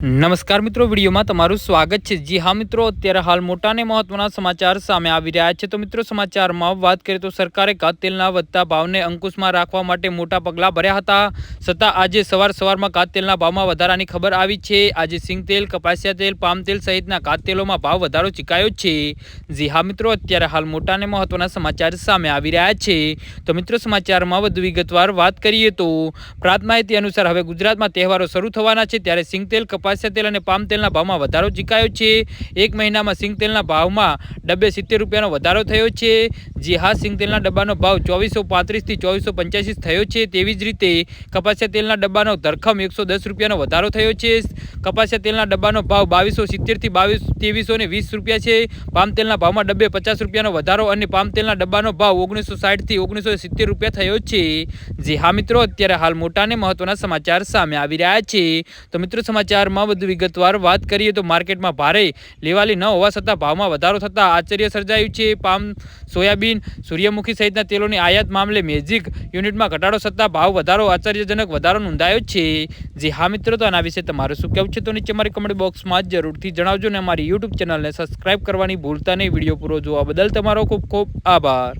નમસ્કાર મિત્રો, વિડીયોમાં તમારું સ્વાગત છે। જી હા મિત્રો, અત્યારે હાલ મોટા અને મહત્વના સમાચાર સામે આવી રહ્યા છે। તો મિત્રો, સમાચારમાં વાત કરીએ તો સરકારે કાતેલના વધતા ભાવને અંકુશમાં રાખવા માટે મોટા પગલાં ભર્યા હતા, છતાં આજે સવારમાં કાતેલના ભાવમાં વધારાની ખબર આવી છે। આજે સિંગતેલ, કપાસિયા તેલ, પામ તેલ સહિતના કાતેલોમાં ભાવ વધારો ચીકાયો છે। જી હા મિત્રો, અત્યારે હાલ મોટા અને મહત્વના સમાચાર સામે આવી રહ્યા છે। તો મિત્રો, સમાચારમાં વધુ વિગતવાર વાત કરીએ તો પ્રાપ્ત માહિતી અનુસાર હવે ગુજરાતમાં તહેવારો શરૂ થવાના છે, ત્યારે સિંગતેલ, કપાસિયા તેલ અને પામ તેલના ભાવમાં વધારો ચીકાયો છે। એક મહિનામાં સિંગતેલના ભાવમાં ડબ્બે 70 રૂપિયાનો વધારો થયો છે। જી હા, સિંગતેલના ડબ્બાનો ભાવ 2435 થી 2485 થયો છે। તેવી જ રીતે કપાસિયા તેલના ડબ્બાનો ધરખમ 110 રૂપિયાનો વધારો થયો છે। કપાસિયા તેલના ડબ્બાનો ભાવ 2270 થી 2320 રૂપિયા છે। પામ તેલના ભાવમાં ડબ્બે 50 રૂપિયાનો વધારો અને પામ તેલના ડબ્બાનો ભાવ 1960 થી 1970 રૂપિયા થયો છે। જી હા મિત્રો, અત્યારે હાલ મોટા અને મહત્વના સમાચાર સામે આવી રહ્યા છે। તો મિત્રો, સમાચારમાં વધુ વિગતવાર વાત કરીએ તો માર્કેટમાં ભારે લેવાલી ન હોવા છતાં ભાવમાં વધારો થતાં આશ્ચર્ય સર્જાયું છે। પામ, સોયાબીન, સૂર્યમુખી સહિતના તેલોની આયાત મામલે મેજિક યુનિટમાં ઘટાડો છતાં ભાવ વધારો આશ્ચર્યજનક વધારો નોંધાયો છે। જી હા મિત્રો, તો આના વિશે તમારું શું કહેવું છે તો નીચે મારી કમેન્ટ બોક્સમાં જરૂરથી જણાવજો અને અમારી યુટ્યુબ ચેનલને સબસ્ક્રાઇબ કરવાની ભૂલતા નહીં। વિડીયો પૂરો જોવા બદલ તમારો ખૂબ ખૂબ આભાર।